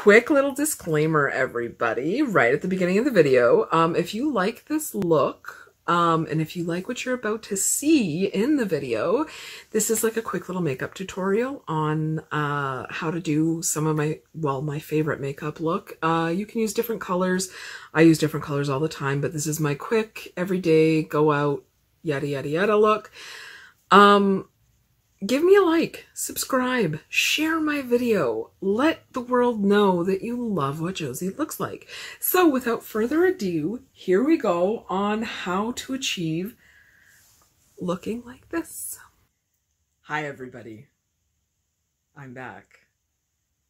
quick little disclaimer, everybody, right at the beginning of the video. If you like this look, and if you like what you're about to see in the video, this is like a quick little makeup tutorial on how to do some of my favorite makeup look. You can use different colors. I use different colors all the time, but this is my quick, everyday, go out, yada, yada, yada look. Give me a like, subscribe, share my video, let the world know that you love what Josie looks like. So without further ado, here we go on how to achieve looking like this. Hi everybody, I'm back.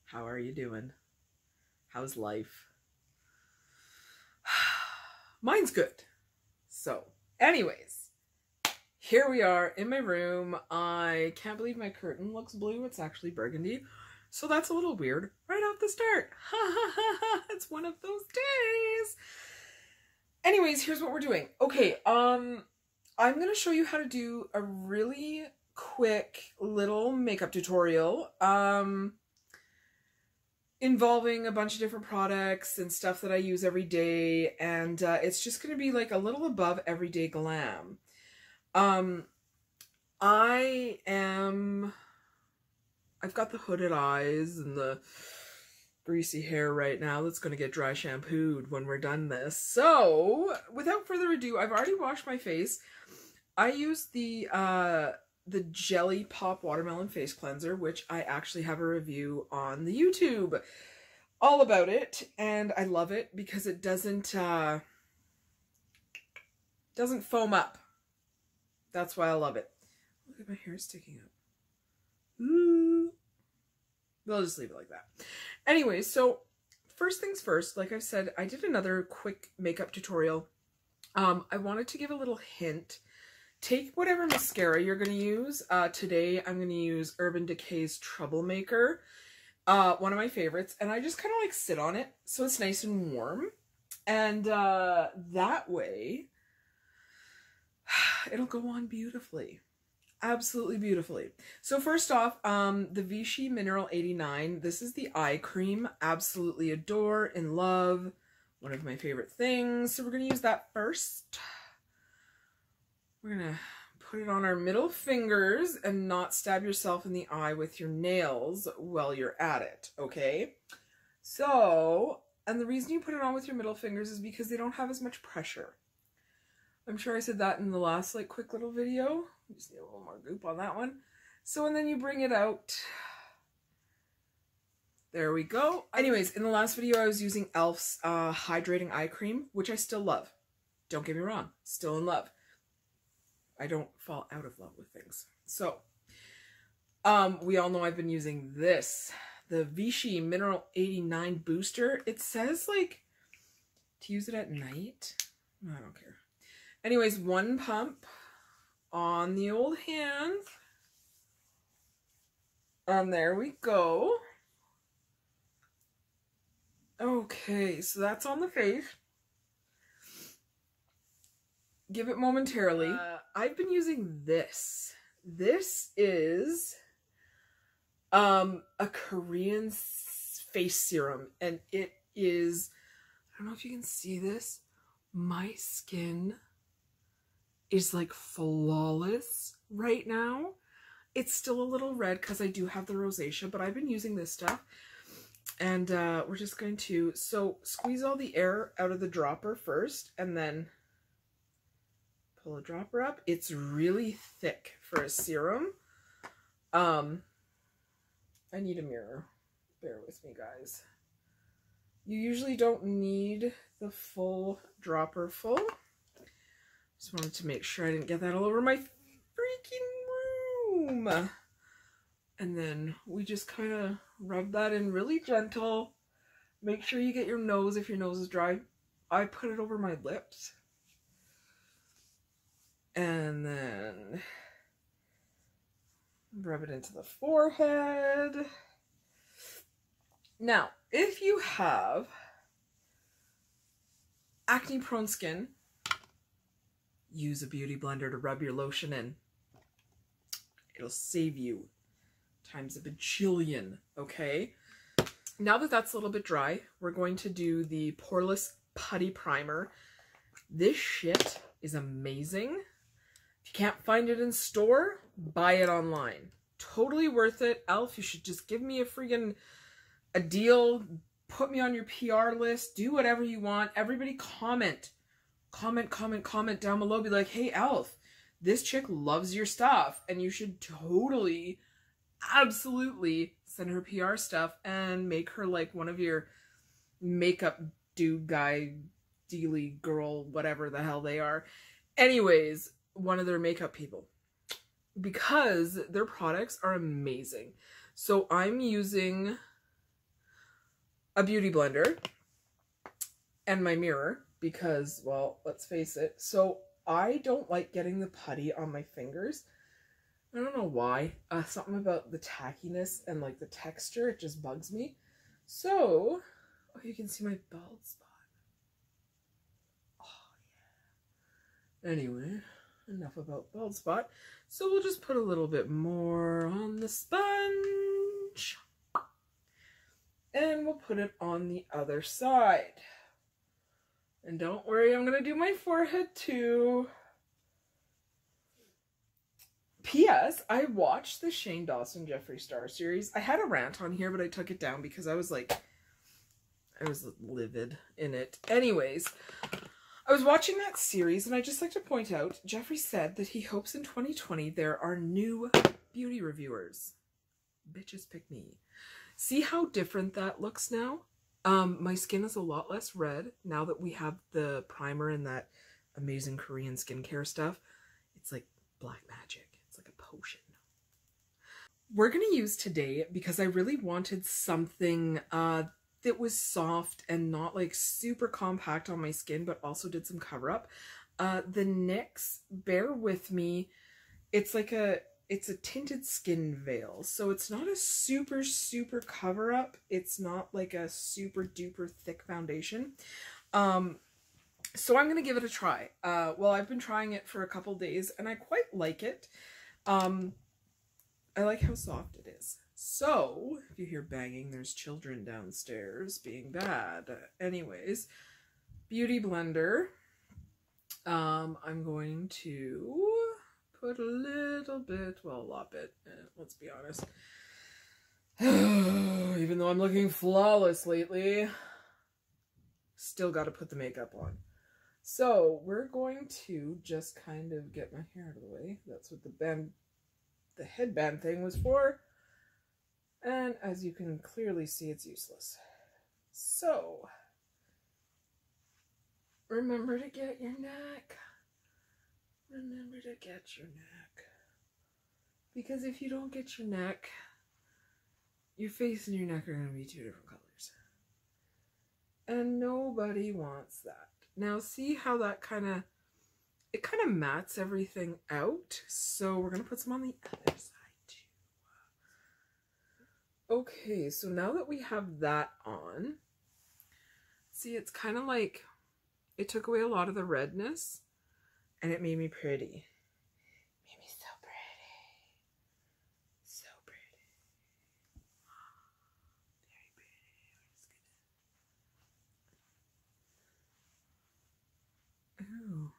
How are you doing? How's life? Mine's good. So anyways, here we are in my room. I can't believe my curtain looks blue. It's actually burgundy. So that's a little weird right off the start. It's one of those days. Anyways, here's what we're doing. Okay, I'm going to show you how to do a really quick little makeup tutorial involving a bunch of different products and stuff that I use every day. And it's just going to be like a little above everyday glam. I've got the hooded eyes and the greasy hair right now that's going to get dry shampooed when we're done this. So without further ado, I've already washed my face. I use the Jelly Pop Watermelon Face Cleanser, which I actually have a review on the YouTube all about it. And I love it because it doesn't foam up. That's why I love it. Look at my hair sticking up. Ooh. We'll just leave it like that. Anyway, so first things first, like I said, I did another quick makeup tutorial. I wanted to give a little hint. Take whatever mascara you're going to use. Today I'm going to use Urban Decay's Troublemaker. One of my favorites. And I just kind of like sit on it so it's nice and warm. And that way it'll go on beautifully. Absolutely beautifully. So first off, the Vichy Mineral 89. This is the eye cream. Absolutely adore, in love. One of my favorite things. So we're going to use that first. We're going to put it on our middle fingers and not stab yourself in the eye with your nails while you're at it, okay? So, and the reason you put it on with your middle fingers is because they don't have as much pressure. I'm sure I said that in the last like quick little video. You just need a little more goop on that one. So, and then you bring it out. There we go. Anyways, in the last video I was using e.l.f.'s hydrating eye cream, which I still love. Don't get me wrong, still in love. I don't fall out of love with things. So, we all know I've been using this, the Vichy Mineral 89 Booster. It says like to use it at night. I don't care. Anyways, one pump on the old hand. And there we go. Okay, so that's on the face. Give it momentarily. I've been using this. This is a Korean face serum. And it is, I don't know if you can see this. My skin is like flawless right now. It's still a little red because I do have the rosacea, but I've been using this stuff. And we're just going to, so squeeze all the air out of the dropper first and then pull a dropper up. It's really thick for a serum. I need a mirror. Bear with me, guys. You usually don't need the full dropper full. Just wanted to make sure I didn't get that all over my freaking room. And then we just kind of rub that in really gentle. Make sure you get your nose if your nose is dry. I put it over my lips. And then rub it into the forehead. Now, if you have acne-prone skin, use a beauty blender to rub your lotion in. It'll save you times a bajillion, okay? Now that that's a little bit dry, we're going to do the Poreless Putty Primer. This shit is amazing. If you can't find it in store, buy it online. Totally worth it. Elf, you should just give me a deal. Put me on your PR list. Do whatever you want. Everybody comment. Comment down below. Be like, hey, Elf, this chick loves your stuff. And you should totally, absolutely send her PR stuff and make her like one of your makeup dude guy, dealy girl, whatever the hell they are. Anyways, one of their makeup people. Because their products are amazing. So I'm using a beauty blender and my mirror because, well, let's face it. So I don't like getting the putty on my fingers. I don't know why. Something about the tackiness and like the texture, it just bugs me. So, oh, you can see my bald spot. Oh, yeah. Anyway, enough about bald spot. So we'll just put a little bit more on the sponge. And we'll put it on the other side. And don't worry, I'm going to do my forehead too. P.S. I watched the Shane Dawson Jeffree Star series. I had a rant on here, but I took it down because I was livid in it. Anyways, I was watching that series and I just like to point out, Jeffree said that he hopes in 2020 there are new beauty reviewers. Bitches pick me. See how different that looks now? My skin is a lot less red now that we have the primer and that amazing Korean skincare stuff. It's like black magic. It's like a potion. We're going to use today, because I really wanted something that was soft and not like super compact on my skin, but also did some cover up. The NYX, bear with me, it's a tinted skin veil. So it's not a super cover up. It's not like a super duper thick foundation. So I'm going to give it a try. Well, I've been trying it for a couple days and I quite like it. I like how soft it is. So, if you hear banging, there's children downstairs being bad. Anyways, beauty blender. I'm going to put a little bit, well, a lot bit, let's be honest. Even though I'm looking flawless lately, still got to put the makeup on. So we're going to just kind of get my hair out of the way. That's what the headband thing was for. And as you can clearly see, it's useless. So remember to get your neck. Remember to get your neck. Because if you don't get your neck, your face and your neck are going to be two different colors. And nobody wants that. Now see how that it kind of mats everything out. So we're going to put some on the other side too. Okay, so now that we have that on, see, it's kind of like, it took away a lot of the redness and it made me pretty. Made me so pretty. So pretty. Very pretty. Ooh.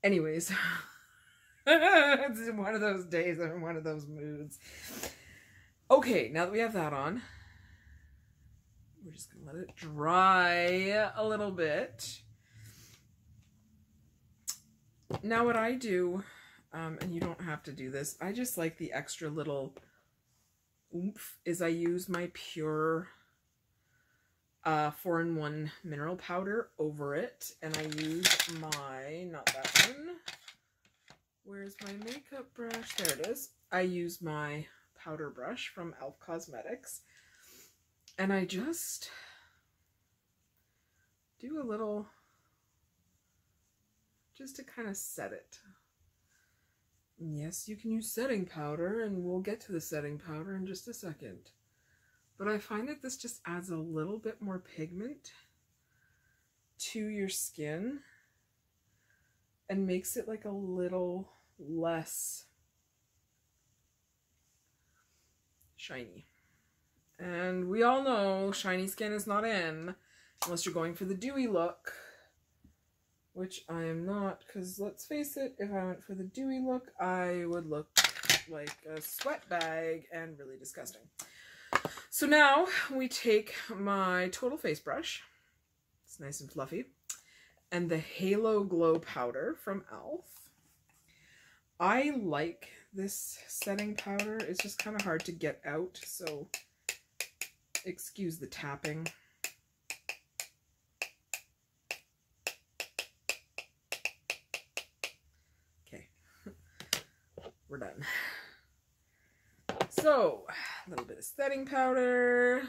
Anyways, it's one of those days, I'm in one of those moods. Okay, now that we have that on, we're just gonna let it dry a little bit. Now what I do, and you don't have to do this, I just like the extra little oomph, is I use my Pure 4-in-1 mineral powder over it, and I use my, not that one, where's my makeup brush? There it is. I use my powder brush from Elf Cosmetics, and I just do a little, just to kind of set it. Yes, you can use setting powder, and we'll get to the setting powder in just a second. But I find that this just adds a little bit more pigment to your skin and makes it like a little less shiny. And we all know shiny skin is not in unless you're going for the dewy look, which I am not, because let's face it, if I went for the dewy look, I would look like a sweat bag and really disgusting. So now we take my Total Face brush, it's nice and fluffy, and the Halo Glow powder from e.l.f. I like this setting powder. It's just kind of hard to get out, so excuse the tapping. Okay, we're done. So, a little bit of setting powder.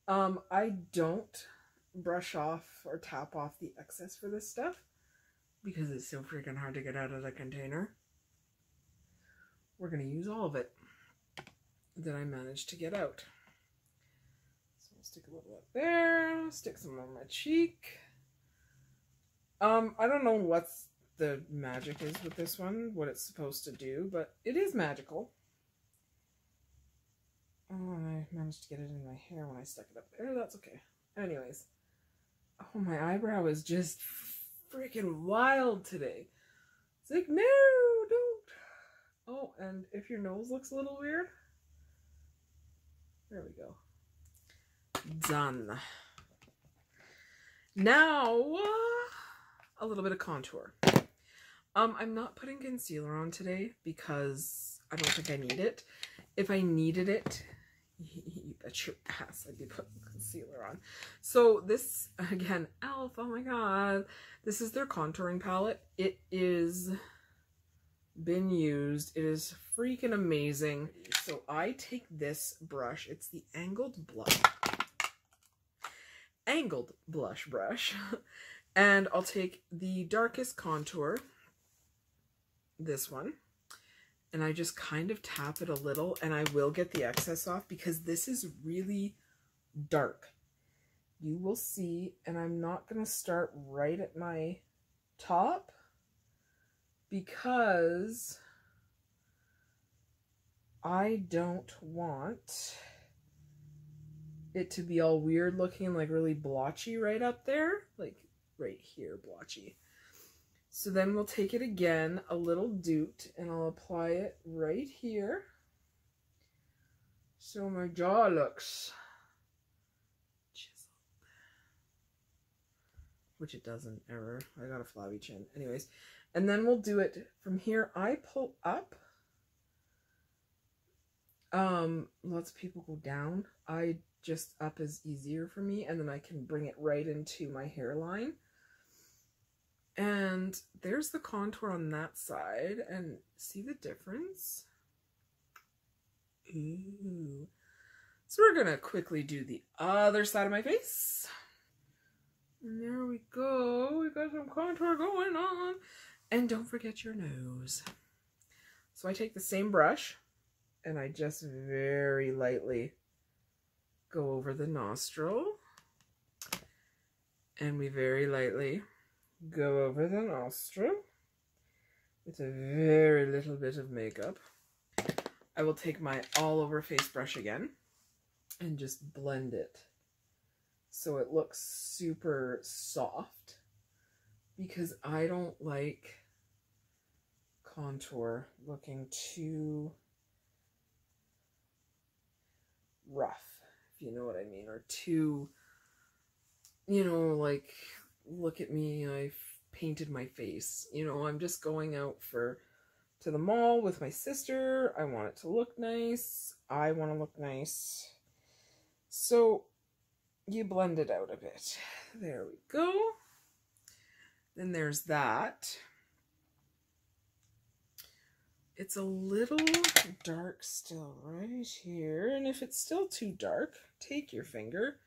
I don't brush off or tap off the excess for this stuff because it's so freaking hard to get out of the container. We're going to use all of it that I managed to get out. So I'll stick a little up there, stick some on my cheek. I don't know what's the magic is with this one, what it's supposed to do, but it is magical. Oh, and I managed to get it in my hair when I stuck it up there. That's okay. Anyways. Oh, my eyebrow is just freaking wild today. It's like, no, don't. Oh, and if your nose looks a little weird. There we go. Done. Now, a little bit of contour. I'm not putting concealer on today because I don't think I need it. If I needed it, you bet your ass I'd be putting concealer on. So this, again, e.l.f., oh my god. This is their contouring palette. It is been used. It is freaking amazing. So I take this brush. It's the angled blush brush. And I'll take the darkest contour, this one, and I just kind of tap it a little, and I will get the excess off because this is really dark. You will see, and I'm not going to start right at my top because I don't want it to be all weird looking, like really blotchy right up there, like right here, blotchy. So then we'll take it again, a little duped, and I'll apply it right here. So my jaw looks chiseled. Which it doesn't ever. I got a flabby chin. Anyways, and then we'll do it from here. I pull up. Lots of people go down. I just up is easier for me, and then I can bring it right into my hairline. And there's the contour on that side, and see the difference? Ooh. So we're gonna quickly do the other side of my face. And there we go. We got some contour going on. And don't forget your nose. So I take the same brush, and I just very lightly go over the nostril. And we very lightly go over the nostril with a very little bit of makeup. I will take my all over face brush again and just blend it so it looks super soft, because I don't like contour looking too rough, if you know what I mean, or too, you know, like, look at me, I've painted my face. You know, I'm just going out to the mall with my sister. I want it to look nice. I want to look nice. So you blend it out a bit. There we go. Then there's that. It's a little dark still right here. And if it's still too dark, take your finger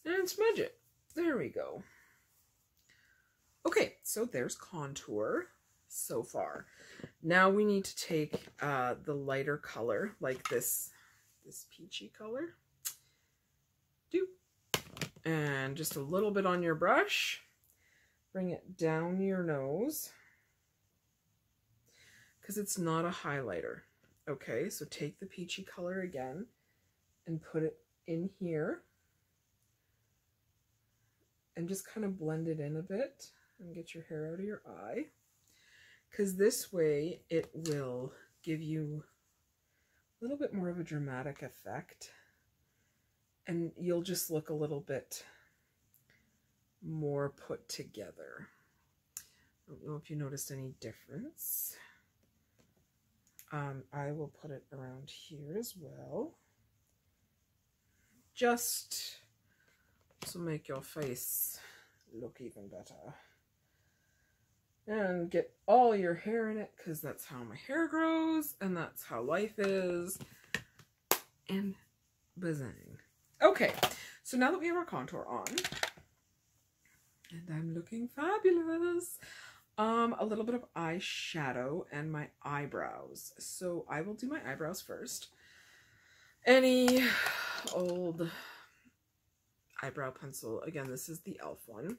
and smudge it. There we go. Okay, so there's contour so far. Now we need to take the lighter color, like this peachy color. And just a little bit on your brush. Bring it down your nose, because it's not a highlighter. Okay, so take the peachy color again and put it in here and just kind of blend it in a bit and get your hair out of your eye, because this way it will give you a little bit more of a dramatic effect and you'll just look a little bit more put together. I don't know if you noticed any difference. I will put it around here as well, just to make your face look even better. And get all your hair in it, because that's how my hair grows and that's how life is. And bazang. Okay, so now that we have our contour on, and I'm looking fabulous, a little bit of eyeshadow and my eyebrows. So I will do my eyebrows first. Any old eyebrow pencil. Again, this is the e.l.f. one.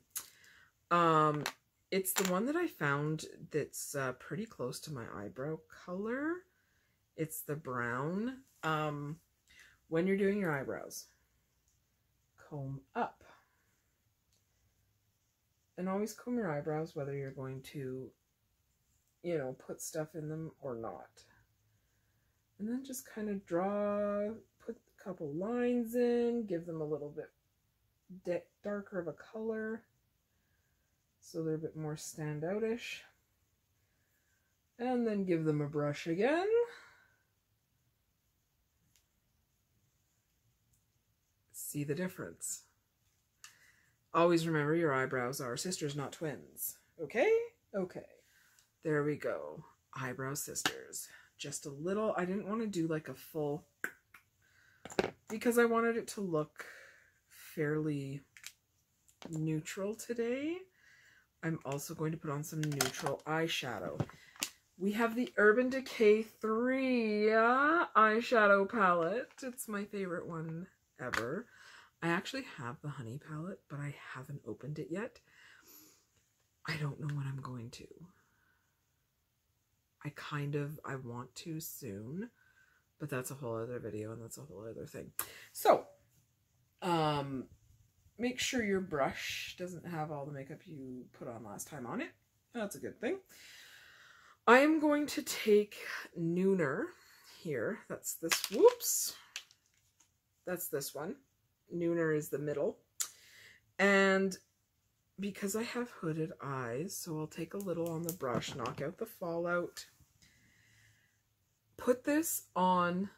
It's the one that I found that's pretty close to my eyebrow color. It's the brown. When you're doing your eyebrows, comb up. And always comb your eyebrows, whether you're going to, you know, put stuff in them or not. And then just kind of put a couple lines in, give them a little bit darker of a color, so they're a bit more standout-ish. And then give them a brush again. See the difference. Always remember your eyebrows are sisters, not twins. Okay? Okay. There we go. Eyebrow sisters. Just a little. I didn't want to do like a full, because I wanted it to look fairly neutral today. I'm also going to put on some neutral eyeshadow. We have the Urban Decay 3 eyeshadow palette. It's my favorite one ever. I actually have the Honey palette, but I haven't opened it yet. I don't know when I'm going to. I want to soon, but that's a whole other video and that's a whole other thing. So, make sure your brush doesn't have all the makeup you put on last time on it. That's a good thing. I am going to take Nooner here. That's this, whoops. That's this one. Nooner is the middle. And because I have hooded eyes, so I'll take a little on the brush, knock out the fallout. Put this on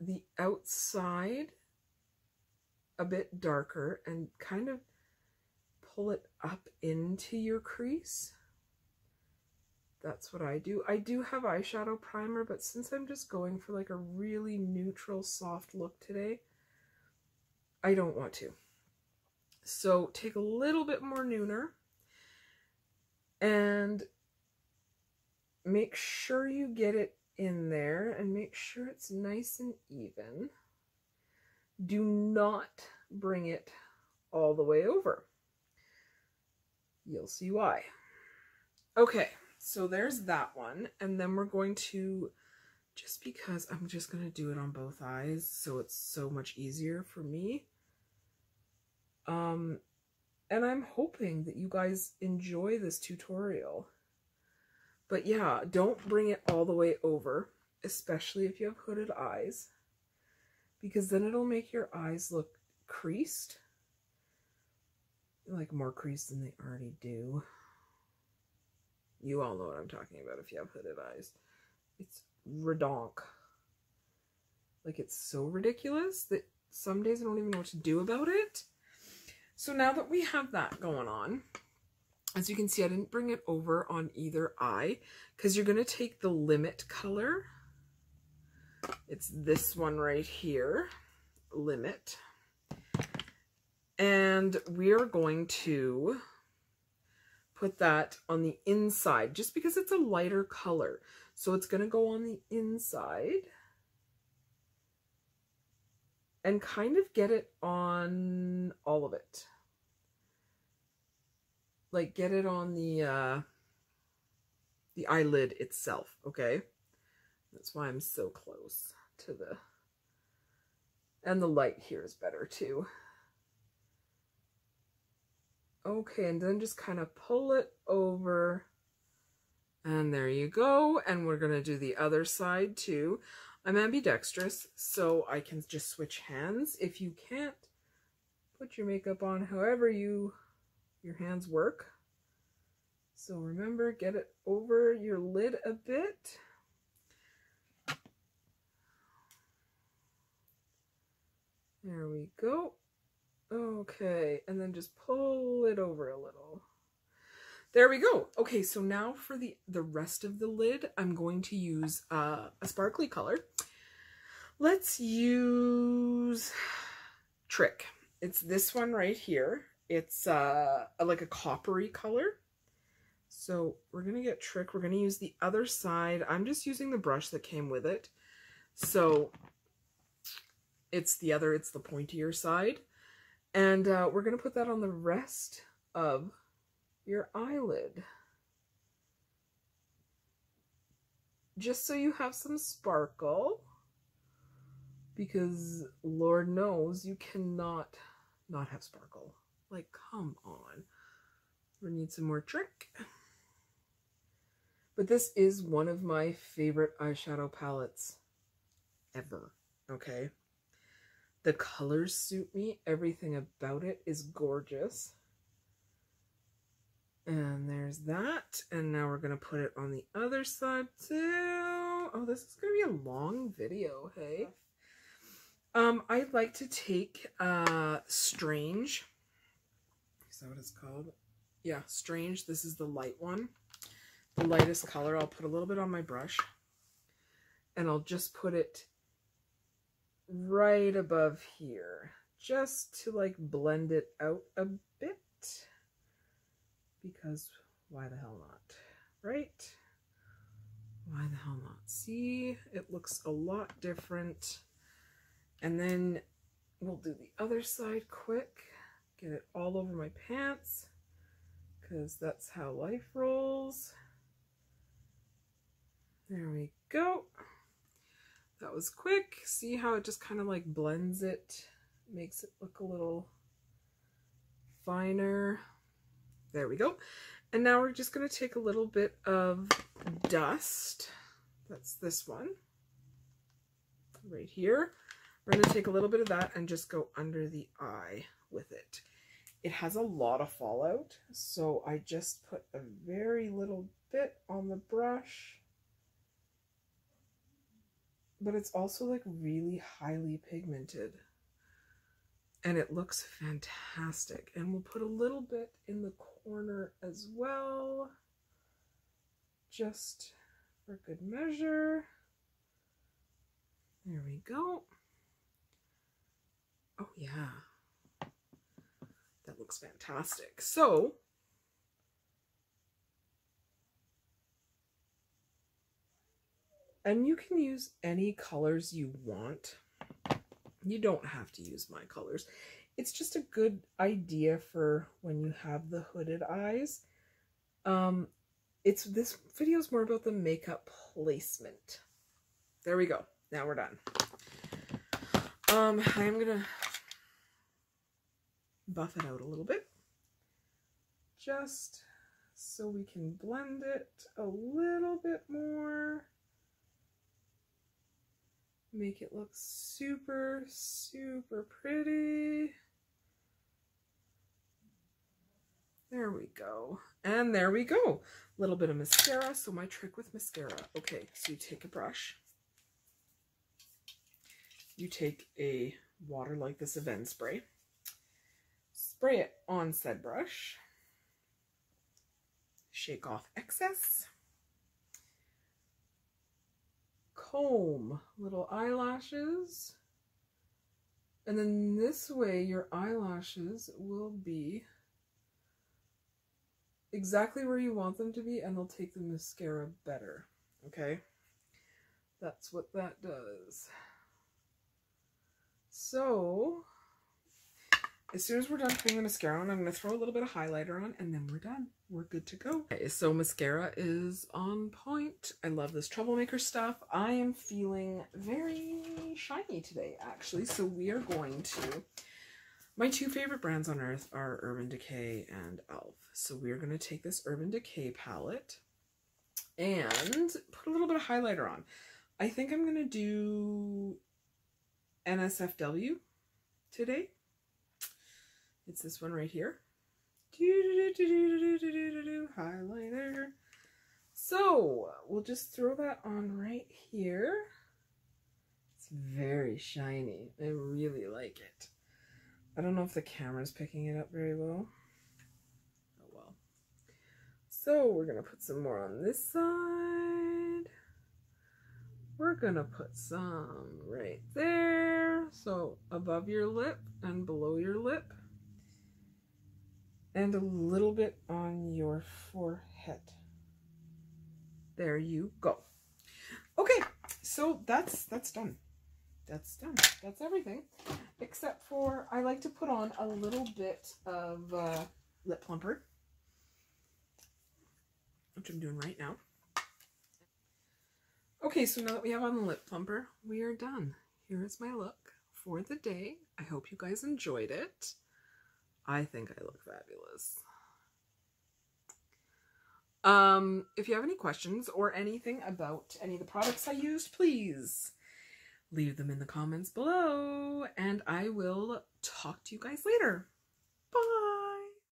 the outside a bit darker and kind of pull it up into your crease. That's what I do. I do have eyeshadow primer, but since I'm just going for like a really neutral, soft look today, I don't want to. So take a little bit more Nooner and make sure you get it in there and make sure it's nice and even. Do not bring it all the way over. You'll see why. Okay. So there's that one, and then we're going to, just because I'm just going to do it on both eyes, so it's so much easier for me. And I'm hoping that you guys enjoy this tutorial. But yeah, don't bring it all the way over, especially if you have hooded eyes, because then it'll make your eyes look creased, like more creased than they already do. You all know what I'm talking about if you have hooded eyes. It's redonk. Like, it's so ridiculous that some days I don't even know what to do about it. So now that we have that going on, as you can see, I didn't bring it over on either eye because you're going to take the Limit color. It's this one right here, Limit. And we're going to put that on the inside just because it's a lighter color. So it's going to go on the inside and kind of get it on all of it. Like, get it on the eyelid itself, okay? That's why I'm so close to the And the light here is better too. Okay, and then just kind of pull it over. And there you go. And we're going to do the other side too. I'm ambidextrous, so I can just switch hands. If you can't put your makeup on however your hands work. So remember, get it over your lid a bit. There we go. Okay, and then just pull it over a little. There we go. Okay, so now for the rest of the lid, I'm going to use a sparkly color. Let's use Trick. It's this one right here. It's like a coppery color. So we're going to get Trick. We're going to use the other side. I'm just using the brush that came with it. So it's the pointier side. And we're going to put that on the rest of your eyelid. Just so you have some sparkle. Because Lord knows you cannot not have sparkle. Like, come on. We need some more Trick. But this is one of my favorite eyeshadow palettes ever. Okay? The colors suit me. Everything about it is gorgeous. And there's that. And now we're going to put it on the other side too. Oh, this is going to be a long video, hey? I'd like to take Strange. Is that what it's called? Yeah, Strange. This is the light one. The lightest color. I'll put a little bit on my brush. And I'll just put it right above here, just to like blend it out a bit, because why the hell not, right? Why the hell not? See, it looks a lot different. And then we'll do the other side quick, get it all over my pants, because that's how life rolls. There we go. That was quick. See how it just kind of like blends it, makes it look a little finer. There we go. And now we're just going to take a little bit of dust. That's this one right here. We're going to take a little bit of that and just go under the eye with it. It has a lot of fallout, so I just put a very little bit on the brush. But it's also like really highly pigmented. And it looks fantastic. And we'll put a little bit in the corner as well. Just for good measure. There we go. Oh yeah. That looks fantastic. So, and you can use any colors you want. You don't have to use my colors. It's just a good idea for when you have the hooded eyes. This video is more about the makeup placement. There we go. Now we're done. I'm gonna buff it out a little bit, just so we can blend it a little bit more. Make it look super, super pretty. There we go. And there we go. A little bit of mascara. So my trick with mascara. Okay, so you take a brush. You take a water like this Avène spray. Spray it on said brush. Shake off excess. Comb little eyelashes, and then this way your eyelashes will be exactly where you want them to be, and they'll take the mascara better. Okay, that's what that does. So, as soon as we're done putting the mascara on, I'm going to throw a little bit of highlighter on, and then we're done. We're good to go. Okay, so mascara is on point. I love this Troublemaker stuff. I am feeling very shiny today, actually. So we are going to... My two favorite brands on earth are Urban Decay and e.l.f. So we're going to take this Urban Decay palette and put a little bit of highlighter on. I think I'm going to do NSFW today. It's this one right here. Highlighter. So we'll just throw that on right here. It's very shiny. I really like it. I don't know if the camera's picking it up very well. Oh well. So we're gonna put some more on this side. We're gonna put some right there. So above your lip and below your lip. And a little bit on your forehead. There you go. Okay, so that's done. That's done. That's everything. Except for I like to put on a little bit of lip plumper, which I'm doing right now. Okay, so now that we have on the lip plumper, we are done. Here is my look for the day. I hope you guys enjoyed it. I think I look fabulous. If you have any questions or anything about any of the products I used, please leave them in the comments below, and I will talk to you guys later.